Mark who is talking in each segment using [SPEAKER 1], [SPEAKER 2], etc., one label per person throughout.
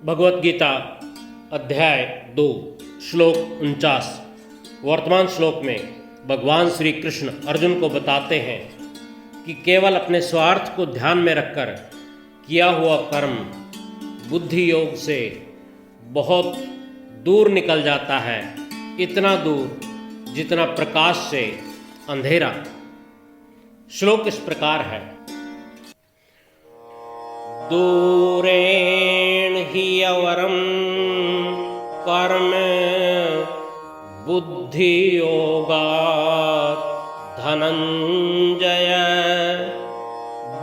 [SPEAKER 1] भगवत गीता अध्याय 2 श्लोक 49। वर्तमान श्लोक में भगवान श्री कृष्ण अर्जुन को बताते हैं कि केवल अपने स्वार्थ को ध्यान में रखकर किया हुआ कर्म बुद्धि योग से बहुत दूर निकल जाता है, इतना दूर जितना प्रकाश से अंधेरा। श्लोक इस प्रकार है। दूरेण हि अवरम कर्म बुद्धि योगात् धनंजय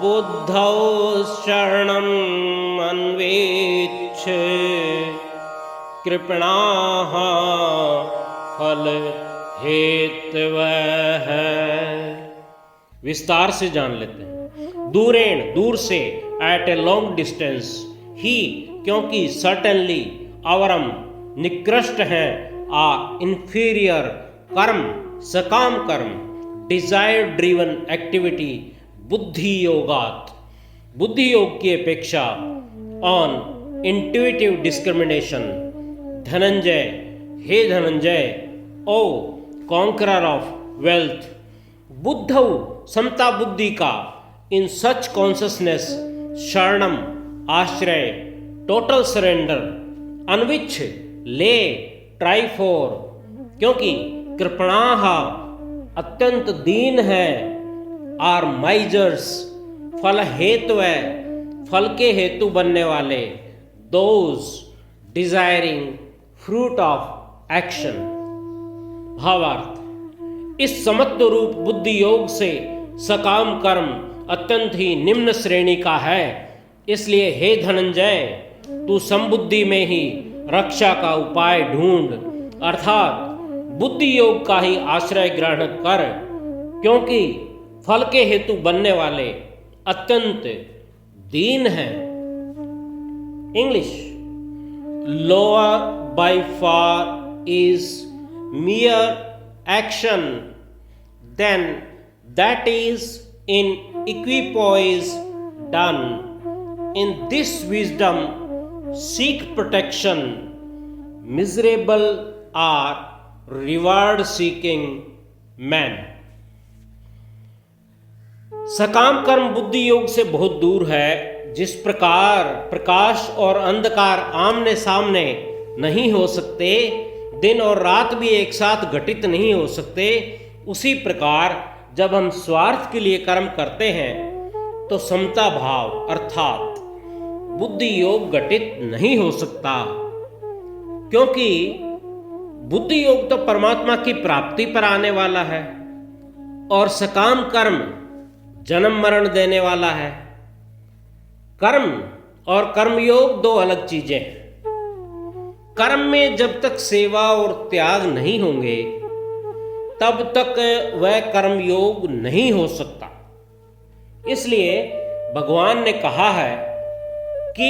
[SPEAKER 1] बुद्धौ शरणम् अन्वेच्छ कृपणाः फल हेतवः। विस्तार से जान लेते हैं। दूरेण दूर से, एट ए लॉन्ग डिस्टेंस, ही क्योंकि, सर्टेनली, अवरम निकृष्ट हैं, आ इंफीरियर कर्म सकाम कर्म, डिजायर ड्रिवन एक्टिविटी बुद्धि योगात बुद्धि योग की अपेक्षा, ऑन इंट्यूटिव डिस्क्रिमिनेशन। धनंजय हे Dhananjay, O conqueror of wealth, बुद्धौ समता बुद्धि का, इन सच कॉन्शसनेस, शरणम आश्रय, टोटल सरेंडर, अनविच ले, ट्राई फॉर, क्योंकि कृपणाः अत्यंत दीन है, आर माइजर्स फल हेतु है, फल के हेतु बनने वाले, those desiring fruit of action. भावार्थ, इस समत्व रूप बुद्धि योग से सकाम कर्म अत्यंत ही निम्न श्रेणी का है। इसलिए हे धनंजय, तू समबुद्धि में ही रक्षा का उपाय ढूंढ, अर्थात बुद्धि योग का ही आश्रय ग्रहण कर, क्योंकि फल के हेतु बनने वाले अत्यंत दीन हैं। English, lower by far is mere action, then that is in equipoise done. In this wisdom seek protection, miserable are reward seeking men. सकाम कर्म बुद्धि योग से बहुत दूर है। जिस प्रकार प्रकाश और अंधकार आमने सामने नहीं हो सकते, दिन और रात भी एक साथ घटित नहीं हो सकते, उसी प्रकार जब हम स्वार्थ के लिए कर्म करते हैं तो समता भाव अर्थात बुद्धि योग घटित नहीं हो सकता, क्योंकि बुद्धि योग तो परमात्मा की प्राप्ति पर आने वाला है और सकाम कर्म जन्म मरण देने वाला है। कर्म और कर्मयोग दो अलग चीजें हैं। कर्म में जब तक सेवा और त्याग नहीं होंगे तब तक वह कर्मयोग नहीं हो सकता। इसलिए भगवान ने कहा है कि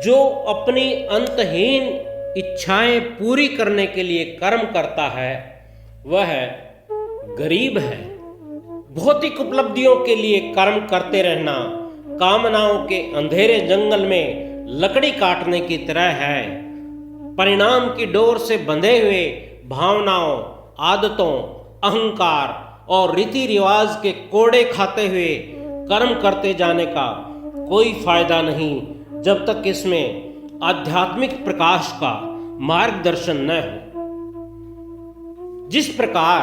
[SPEAKER 1] जो अपनी अंतहीन इच्छाएं पूरी करने के लिए कर्म करता है वह गरीब है। भौतिक उपलब्धियों के लिए कर्म करते रहना कामनाओं के अंधेरे जंगल में लकड़ी काटने की तरह है। परिणाम की डोर से बंधे हुए भावनाओं, आदतों, अहंकार और रीति रिवाज के कोड़े खाते हुए कर्म करते जाने का कोई फायदा नहीं जब तक इसमें आध्यात्मिक प्रकाश का मार्गदर्शन न हो। जिस प्रकार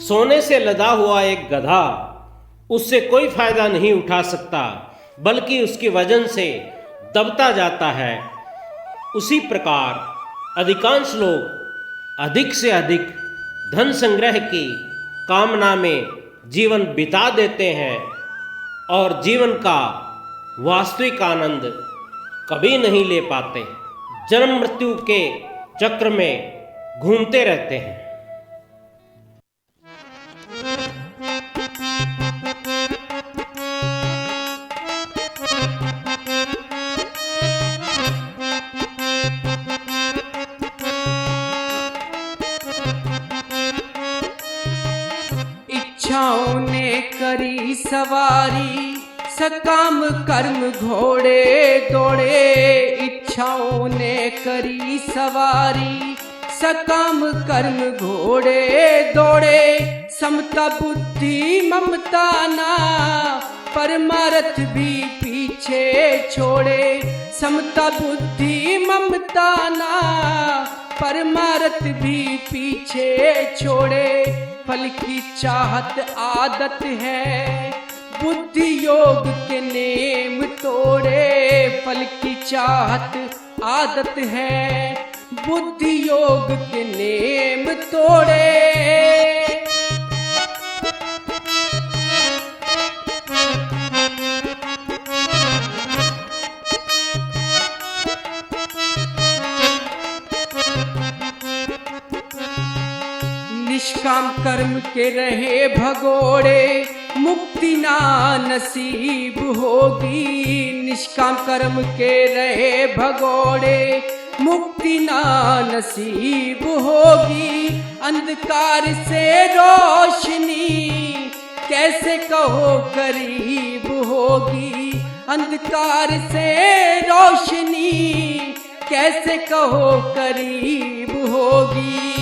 [SPEAKER 1] सोने से लदा हुआ एक गधा उससे कोई फायदा नहीं उठा सकता बल्कि उसकी वजन से दबता जाता है, उसी प्रकार अधिकांश लोग अधिक से अधिक धन संग्रह की कामना में जीवन बिता देते हैं और जीवन का वास्तविक आनंद कभी नहीं ले पाते, जन्म मृत्यु के चक्र में घूमते रहते हैं।
[SPEAKER 2] इच्छाओं ने करी सवारी, सकाम कर्म घोड़े दौड़े। इच्छाओं ने करी सवारी, सकाम कर्म घोड़े दौड़े, समता बुद्धि ममता ना, परमार्थ भी पीछे छोड़े। समता बुद्धि ममता ना, परमार्थ भी पीछे छोड़े। फल की चाहत आदत है, बुद्धि योग के नेम तोड़े। फल की चाहत आदत है, बुद्धि योग के नेम तोड़े। निष्काम कर्म के रहे भगोड़े, मुक्ति ना नसीब होगी। निष्काम कर्म के रहे भगोड़े, मुक्ति ना नसीब होगी। अंधकार से रोशनी कैसे कहो करीब होगी। अंधकार से रोशनी कैसे कहो करीब होगी।